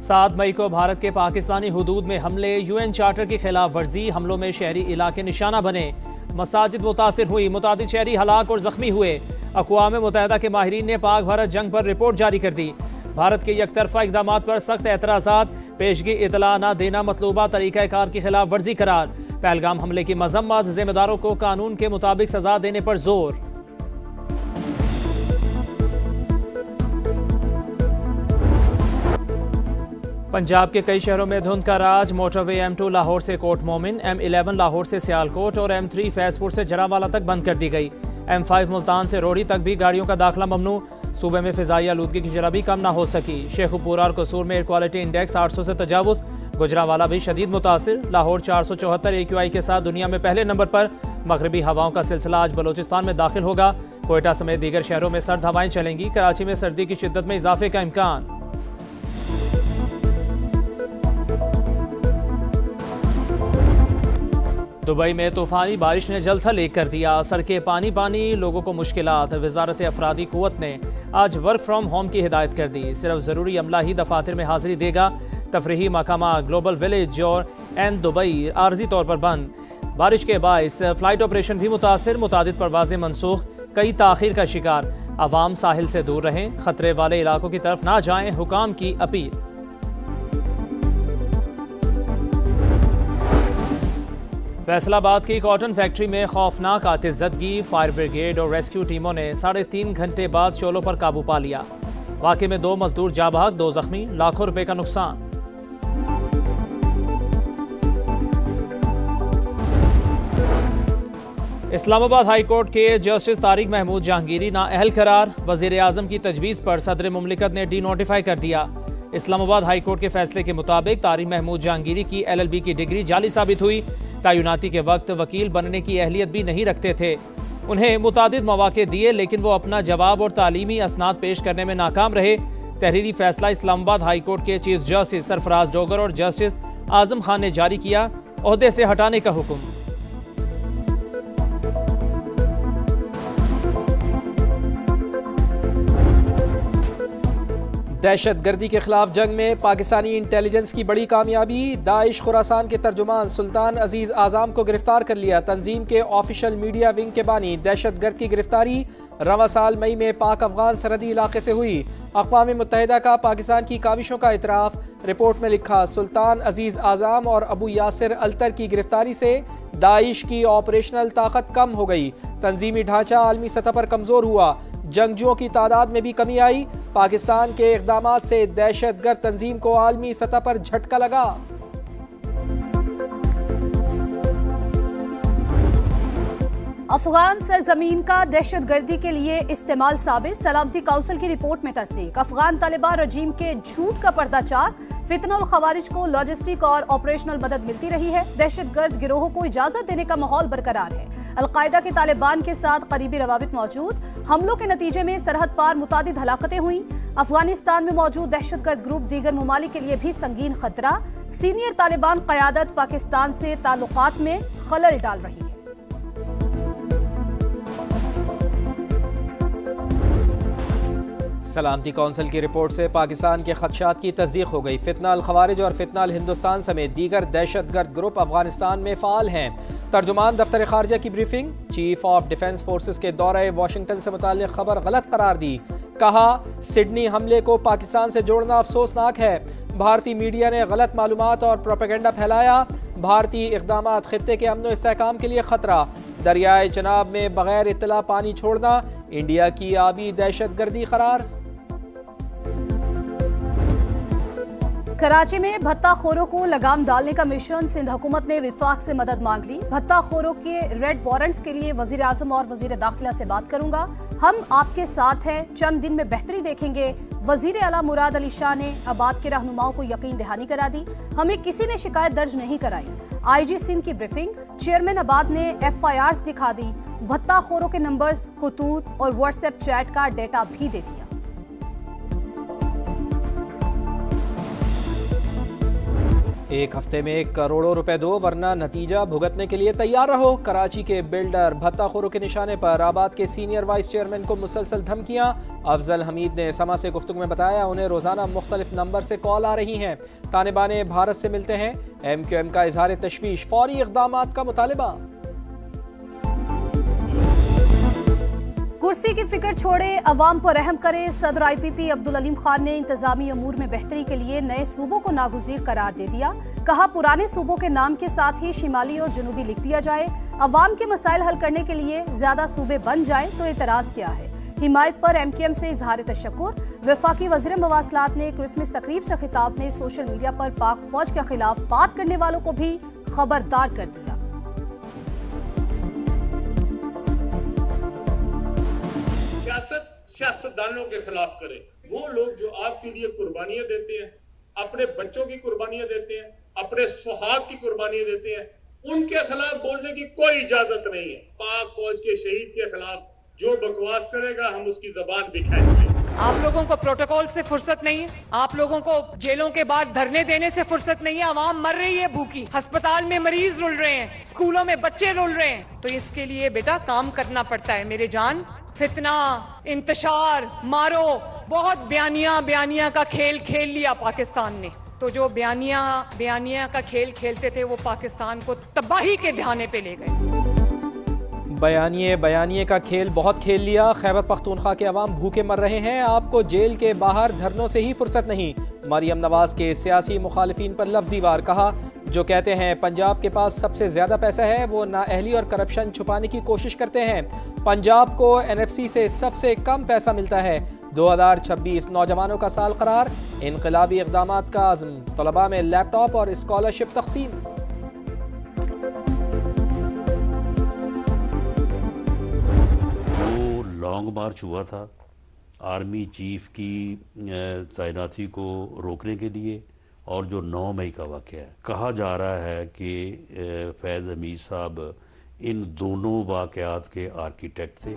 7 मई को भारत के पाकिस्तानी हुदूद में हमले, UN चार्टर की खिलाफ वर्जी, हमलों में शहरी इलाके निशाना बने, मसाजिद मुतासिर हुई, मुतादिद शहरी हलाक और जख्मी हुए। अक़वाम मुत्तहिदा के माहिरीन ने पाक भारत जंग पर रिपोर्ट जारी कर दी। भारत के यकतरफा इक़दामात पर सख्त एतराज़ात, पेशगी इतला न देना मतलूबा तरीक़ाकार की खिलाफ वर्जी करार। पहलगाम हमले की मजम्मत, जिम्मेदारों को कानून के मुताबिक सजा देने पर जोर। पंजाब के कई शहरों में धुंध का राज, मोटरवे M2 लाहौर से कोट मोमिन, M11 लाहौर से सियालकोट और M3 फैजपुर से जरावाला तक बंद कर दी गई। M5 मुल्तान से रोहड़ी तक भी गाड़ियों का दाखिला ममनू। सूबे में फिजाई आलूदगी की जरा भी कम ना हो सकी। शेखुपुरा और कसूर में एयर क्वालिटी इंडेक्स 800 से तजावुज, गुजरावाला भी शदीद मुतासिर। लाहौर 474 AQI के साथ दुनिया में पहले नंबर पर। मगरबी हवाओं का सिलसिला आज बलोचिस्तान में दाखिल होगा। कोयटा समेत दीगर शहरों में सर्द हवाएं चलेंगी। कराची में सर्दी की शिद्दत में इजाफे का इम्कान। दुबई में तूफानी बारिश ने जलथल एक कर दिया, सड़कें पानी पानी, लोगों को मुश्किलात। वजारत अफरादी कुव्वत ने आज वर्क फ्राम होम की हिदायत कर दी। सिर्फ ज़रूरी अमला ही दफातर में हाजिरी देगा। तफरीही मकामा ग्लोबल विलेज और एन दुबई आर्जी तौर पर बंद। बारिश के बायस फ़्लाइट ऑपरेशन भी मुतासिर, मुतादिद परवाज़ें मनसूख, कई ताख़ीर का शिकार। अवाम साहिल से दूर रहें, खतरे वाले इलाकों की तरफ ना जाएं, हुकाम की अपील। फैसलाबाद की कॉटन फैक्ट्री में खौफनाक आतिशज़दगी, फायर ब्रिगेड और रेस्क्यू टीमों ने 3.5 घंटे बाद शोलों पर काबू पा लिया। वाक़े में 2 मजदूर जाँ बहक, 2 जख्मी, लाखों रुपए का नुकसान। इस्लामाबाद हाई कोर्ट के जस्टिस तारिक महमूद जहांगीरी नाअहल करार। वज़ीर आज़म की तजवीज़ पर सदर मुमलिकत ने डीनोटिफाई कर दिया। इस्लामाबाद हाई कोर्ट के फैसले के मुताबिक तारिक महमूद जहांगीरी की LLB की डिग्री जाली साबित हुई। तैनाती के वक्त वकील बनने की अहलियत भी नहीं रखते थे। उन्हें मुतादिद मौके दिए, लेकिन वो अपना जवाब और तालीमी असनाद पेश करने में नाकाम रहे। तहरीरी फैसला इस्लामाबाद हाई कोर्ट के चीफ जस्टिस सरफराज डोगर और जस्टिस आजम खान ने जारी किया। ओहदे से हटाने का हुक्म। दहशतगर्दी के खिलाफ जंग में पाकिस्तानी इंटेलिजेंस की बड़ी कामयाबी। दाइश खुरासान के तर्जुमान सुल्तान अजीज आज़ाम को गिरफ्तार कर लिया। तंजीम के ऑफिशियल मीडिया विंग के बानी। दहशतगर्द की गिरफ्तारी रवा साल मई में पाक अफगान सरहदी इलाके से हुई। अक़वाम मुत्तहिदा का पाकिस्तान की काविशों का इतराफ़। रिपोर्ट में लिखा, सुल्तान अजीज आज़ाम और अबू यासिर अल्तर की गिरफ्तारी से दाइश की ऑपरेशनल ताकत कम हो गई। तंजीमी ढांचा आलमी सतह पर कमज़ोर हुआ। जंगजुओं की तादाद में भी कमी आई। पाकिस्तान के इक़दामात से दहशतगर्द तंजीम को आलमी सतह पर झटका लगा। अफगान सरजमीन का दहशतगर्दी के लिए इस्तेमाल साबित। सलामती काउंसिल की रिपोर्ट में तस्दीक। अफगान तालिबान रजीम के झूठ का पर्दाचाक। फितनल खवारिज को लॉजिस्टिक और ऑपरेशनल मदद मिलती रही है। दहशतगर्द गिरोहों को इजाजत देने का माहौल बरकरार है। अलकायदा के तालिबान के साथ करीबी रवाबित मौजूद। हमलों के नतीजे में सरहद पार मुतादिद हलाकतें हुई। अफगानिस्तान में मौजूद दहशतगर्द ग्रुप दीगर ममालिक के लिए भी संगीन खतरा। सीनियर तालिबान क़यादत पाकिस्तान से ताल्लुकात में खलल डाल रही है। सलामती काउंसिल की रिपोर्ट से पाकिस्तान के खदशात की तस्दीक हो गई। फितना अल खवारिज और फितना अल हिंदुस्तान समेत दीगर दहशतगर्द ग्रुप अफगानिस्तान में फ़ाल हैं। तर्जुमान दफ्तर खारजा की briefing. Chief of defence forces के दौरे वाशिंगटन से मुताल्लिक खबर गलत करार दी। कहा, सिडनी हमले को पाकिस्तान से जोड़ना अफसोसनाक है। भारतीय मीडिया ने गलत मालूमात और प्रोपेगेंडा फैलाया। भारतीय इक़दामात खित्ते के अमन व इस्तेहकाम के लिए खतरा। दरियाए चनाब में बगैर इत्तला पानी छोड़ना इंडिया की आबी दहशतगर्दी करार। कराची में भत्ताखोरों को लगाम डालने का मिशन। सिंध हुकूमत ने विफाक से मदद मांग ली। भत्ताखोरों के रेड वारंट्स के लिए वजीर आजम और वजीर दाखिला से बात करूंगा। हम आपके साथ हैं, चंद दिन में बेहतरी देखेंगे। वजीर आला मुराद अली शाह ने आबाद के रहनुमाओं को यकीन दहानी करा दी। हमें किसी ने शिकायत दर्ज नहीं कराई। IG सिंध की ब्रीफिंग। चेयरमैन आबाद ने FIRs दिखा दी। भत्ताखोरों के नंबर्स, खतूत और व्हाट्सएप चैट का डेटा भी दे दिया। एक हफ्ते में करोड़ों रुपए दो वरना नतीजा भुगतने के लिए तैयार रहो। कराची के बिल्डर भत्ताखोरों के निशाने पर। आबाद के सीनियर वाइस चेयरमैन को मुसलसल धमकियां। अफजल हमीद ने समा से गुफ्तगू में बताया उन्हें रोजाना मुख्तलिफ नंबर से कॉल आ रही हैं। तालिबान भारत से मिलते हैं। MQM का इजहार तशवीश, फौरी इक़दामात का मुतालिबा। कुर्सी की फिक्र छोड़े, अवाम पर रहम करे। सदर IPP अब्दुल अलीम खान ने इंतजामी अमूर में बेहतरी के लिए नए सूबों को नागुज़ीर करार दे दिया। कहा पुराने सूबों के नाम के साथ ही शिमाली और जनूबी लिख दिया जाए। अवाम के मसाइल हल करने के लिए ज्यादा सूबे बन जाए तो एतराज क्या है। हिमायत पर MQM से इजहार तशक्कुर। वफाकी वज़ीर मवासलात ने क्रिसमस तकरीब से खिताब में सोशल मीडिया पर पाक फौज के खिलाफ बात करने वालों को भी खबरदार कर दिया। सियासतदानों के खिलाफ करें। वो लोग जो आपके लिए कुर्बानियां देते हैं, अपने बच्चों की कुर्बानियां देते हैं, अपने सुहाग की कुर्बानियां देते हैं, उनके खिलाफ बोलने की कोई इजाजत नहीं है। पाक फौज के शहीद के खिलाफ जो बकवास करेगा हम उसकी जबान बिखाएंगे। आप लोगों को प्रोटोकॉल से फुर्सत नहीं है, आप लोगों को जेलों के बाद धरने देने से फुर्सत नहीं है। आवाम मर रही है भूखी, अस्पताल में मरीज रुल रहे हैं, स्कूलों में बच्चे रुल रहे हैं। तो इसके लिए बेटा काम करना पड़ता है मेरे जान। फितना, इंतशार, मारो, बहुत बयानिया का खेल खेल लिया पाकिस्तान ने। तो जो बयानिया का खेल खेलते थे वो पाकिस्तान को तबाही के ध्याने पे ले गए। बयानिए का खेल बहुत खेल लिया। खैबर पख्तूनख्वा के अवाम भूखे मर रहे हैं। आपको जेल के बाहर धरनों से ही फुर्सत नहीं। मरियम नवाज के सियासी मुखालिफिन पर लफ्जी वार। कहा जो कहते हैं पंजाब के पास सबसे ज्यादा पैसा है वो नाअहली और करप्शन छुपाने की कोशिश करते हैं। पंजाब को NFC से सबसे कम पैसा मिलता है। 2026 नौजवानों का साल करार। इनकलाबी इक़दामात का आज़म। तलबा में लैपटॉप और स्कॉलरशिप तक़सीम। लॉन्ग मार्च हुआ था आर्मी चीफ की तैनाती को रोकने के लिए, और जो 9 मई का वाक़या है, कहा जा रहा है कि फैज़ हमीद साहब इन दोनों वाक़यात के आर्किटेक्ट थे।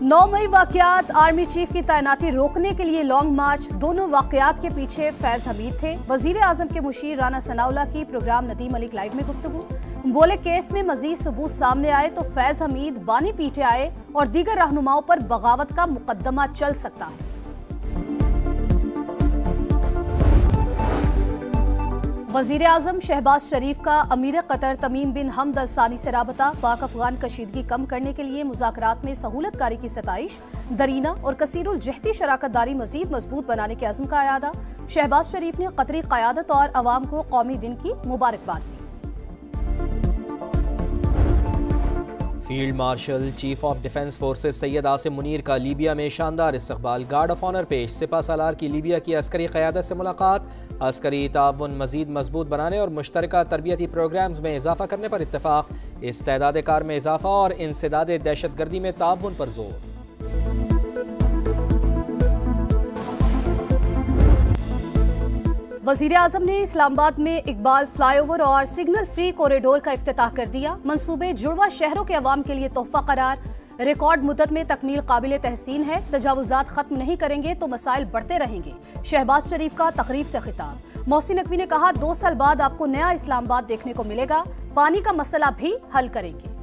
9 मई वाक़यात, आर्मी चीफ की तैनाती रोकने के लिए लॉन्ग मार्च, दोनों वाक़यात के पीछे फैज़ हमीद थे। वज़ीर आज़म के मुशीर राना सनाउल्लाह की प्रोग्राम नदीम मलिक लाइव में गुफ्तगू। बोले केस में मजीद सबूत सामने आए तो फैज़ हमीद बानी पीटे आए और दीगर रहनुमाओं पर बगावत का मुकदमा चल सकता है। वज़ीर आज़म शहबाज शरीफ का अमीर कतर तमीम बिन हमद अल सानी से राबता। पाक अफगान कशीदगी कम करने के लिए मुज़ाकरात में सहूलतकारी की सताइश। दरीना और कसीरुल जहती शराकतदारी मजीद मजबूत बनाने के अज़्म का अयादा। शहबाज शरीफ ने कतरी क़यादत और अवाम को कौमी दिन की मुबारकबाद दी। Field marshal chief of defence forces Syed Asim Munir का लीबिया में शानदार इस्तकबाल। गार्ड ऑफ ऑनर पेश। सिपा सालार की लीबिया की अस्करी क़यादत से मुलाकात। अस्करी ताउन मजीद मजबूत बनाने और मुश्तरका तरबियती प्रोग्राम्स में इजाफा करने पर इत्तफाक। इस्तेदाद कार में इजाफा और इंसदाद दहशतगर्दी में ताउन पर जोर। वज़ीर आज़म ने इस्लामाबाद में इकबाल फ्लाईओवर और सिग्नल फ्री कॉरिडोर का इफ्तिताह कर दिया। मंसूबे जुड़वा शहरों के अवाम के लिए तोहफा करार। रिकॉर्ड मुद्दत में तकमील काबिल तहसीन है। तजावुजात खत्म नहीं करेंगे तो मसाइल बढ़ते रहेंगे। शहबाज शरीफ का तकरीब से खिताब। मोहसिन नकवी ने कहा 2 साल बाद आपको नया इस्लामाबाद देखने को मिलेगा। पानी का मसला भी हल करेंगे।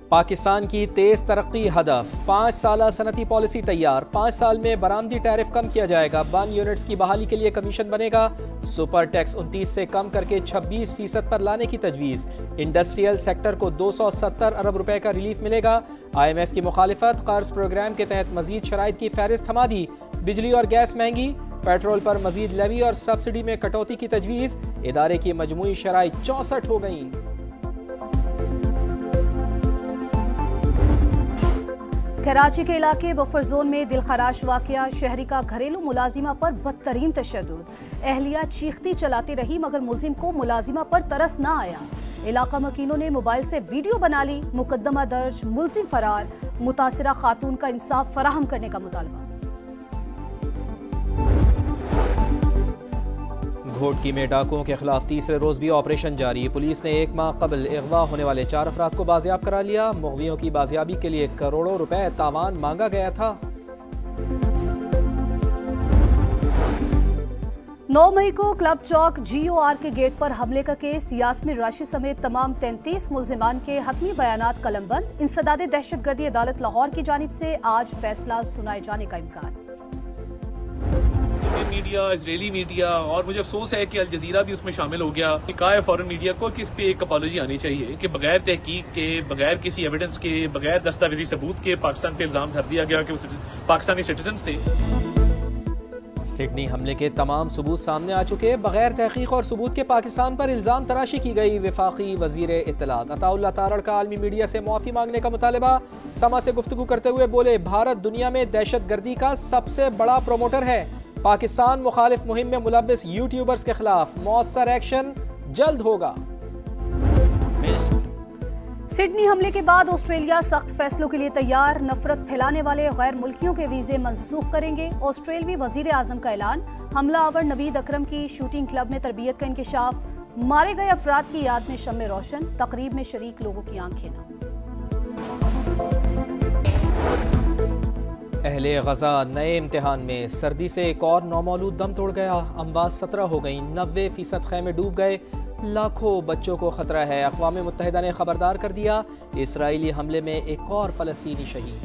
पाकिस्तान की तेज तरक्की हदफ। 5 साला सनती पॉलिसी तैयार। 5 साल में बरामदी टैरिफ कम किया जाएगा। बन यूनिट्स की बहाली के लिए कमीशन बनेगा। सुपर टैक्स 29 से कम करके 26% पर लाने की तजवीज़। इंडस्ट्रियल सेक्टर को 270 अरब रुपए का रिलीफ मिलेगा। IMF की मुखालिफत। कर्ज प्रोग्राम के तहत मजीद शराइत की फहरिस्त थमा दी। बिजली और गैस महंगी। पेट्रोल पर मजीद लेवी और सब्सिडी में कटौती की तजवीज़। इदारे की मजमूई शराइत 64 हो गई। कराची के इलाके बफर जोन में दिलखराश वाकया। शहरी का घरेलू मुलाजिमा पर बदतरीन तशद्दुद। एहलिया चीखती चलाती रही मगर मुलजिम को मुलाजिमा पर तरस न आया। इलाका मकीनों ने मोबाइल से वीडियो बना ली। मुकदमा दर्ज, मुलजिम फरार। मुतासिरा खातून का इंसाफ फराहम करने का मुतालबा। घोटकी में डाकुओं के खिलाफ तीसरे रोज भी ऑपरेशन जारी। पुलिस ने 1 माह कबल अगवा होने वाले 4 अफराद को बाजियाब करा लिया। मुग़वियों की बाजियाबी के लिए करोड़ों रुपए तावान मांगा गया था। 9 मई को क्लब चौक GOR के गेट पर हमले का केस, यास्मीन राशि समेत तमाम 33 मुल्जिमान के हतमी बयानात कलमबंद। इंसदादे दहशतगर्दी अदालत लाहौर की जानिब से आज फैसला सुनाए जाने का इम्कान। मीडिया, इजरायली मीडिया, और मुझे अफसोस है कि अल जजीरा भी उसमें शामिल हो गया। कहा है फॉरेन मीडिया को कि इस पे एक अपॉलॉजी आनी चाहिए कि बगैर तहकीक के, बगैर किसी एविडेंस के, बगैर दस्तावेजी सबूत के पाकिस्तान पे इल्जाम धर दिया गया कि वो पाकिस्तानी सिटीजन थे। सिडनी हमले के तमाम सबूत सामने आ चुके। बगैर तहकीक और सबूत के पाकिस्तान पर इल्जाम तराशी की गई। वफाकी वजीर इत्तलात अताउल्लाह तारड़ का आलमी मीडिया से मुआफ़ी मांगने का मुतालबा। समा से गुफ्तगू करते हुए बोले, भारत दुनिया में दहशतगर्दी का सबसे बड़ा प्रोमोटर है। पाकिस्तान मुखालिफ मुहिम में मुलव्विस यूट्यूबर्स के खिलाफ मौसर एक्शन जल्द होगा। सिडनी हमले के बाद ऑस्ट्रेलिया सख्त फैसलों के लिए तैयार। नफरत फैलाने वाले गैर मुल्कियों के वीजे मनसूख करेंगे। ऑस्ट्रेलवी वजीर आजम का ऐलान। हमला आवर नवीद अकरम की शूटिंग क्लब में तरबियत का इंकशाफ। मारे गए अफराद की याद में शम्मे रोशन। तकरीब में शरीक लोगों की आंखें नम। अहले गजा नए इम्तिहान में सर्दी से एक और नौमौलूद दम तोड़ गया। अमवात 17 हो गई। 90% खैमे डूब गए। लाखों बच्चों को खतरा है। अक़वाम मुत्तहिदा ने खबरदार कर दिया। इसराइली हमले में एक और फ़लस्तीनी शहीद।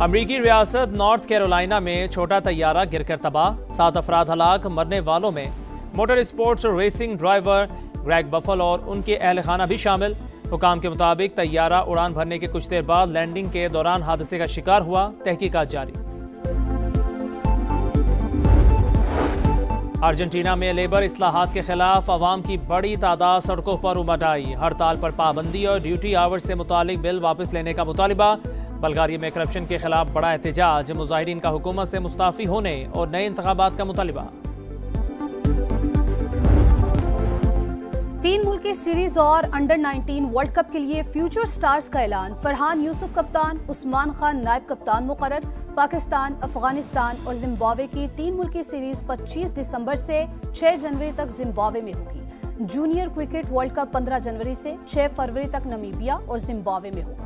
अमरीकी रियासत नॉर्थ कैरोलिना में छोटा तैयारा गिरकर तबाह। 7 अफराद हलाक। मरने वालों में motor sports racing driver Greg baffle और उनके अहल खाना भी शामिल। हुकाम के मुताबिक तैयारा उड़ान भरने के कुछ देर बाद लैंडिंग के दौरान हादसे का शिकार हुआ। तहकीकात जारी। अर्जेंटीना में लेबर इस्लाहात के खिलाफ अवाम की बड़ी तादाद सड़कों पर उमड़ आई। हड़ताल पर पाबंदी और ड्यूटी आवर्स से मुतालिक बिल वापस लेने का मुतालिबा। बल्गारिया में करप्शन के खिलाफ बड़ा एहतजाज। मुजाहिरीन का हुकूमत से मुस्ताफी होने और नए इंतखाबात का मुतालिबा। 3 मुल्की सीरीज और अंडर 19 वर्ल्ड कप के लिए फ्यूचर स्टार्स का ऐलान। फरहान यूसुफ कप्तान, उस्मान खान नायब कप्तान मुकर्रर। पाकिस्तान, अफगानिस्तान और जिम्बाब्वे की 3 मुल्की सीरीज 25 दिसंबर से 6 जनवरी तक जिम्बाब्वे में होगी। जूनियर क्रिकेट वर्ल्ड कप 15 जनवरी से 6 फरवरी तक नमीबिया और जिम्बाब्वे में होगा।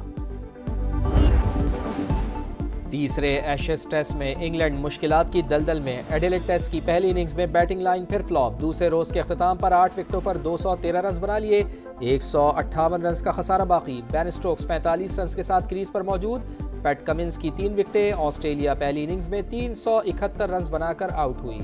तीसरे एशेज टेस्ट में इंग्लैंड मुश्किलात की दलदल में। एडिलेड टेस्ट की पहली इनिंग्स में बैटिंग लाइन फिर फ्लॉप। दूसरे रोज के अख्ताम पर 8 विकेटों पर 213 रन बना लिए। 158 रन का खसारा बाकी। बेन स्टोक्स 45 रन के साथ क्रीज पर मौजूद। पैट कमिंस की 3 विकेटें। ऑस्ट्रेलिया पहली इनिंग्स में 371 रन बनाकर आउट हुई।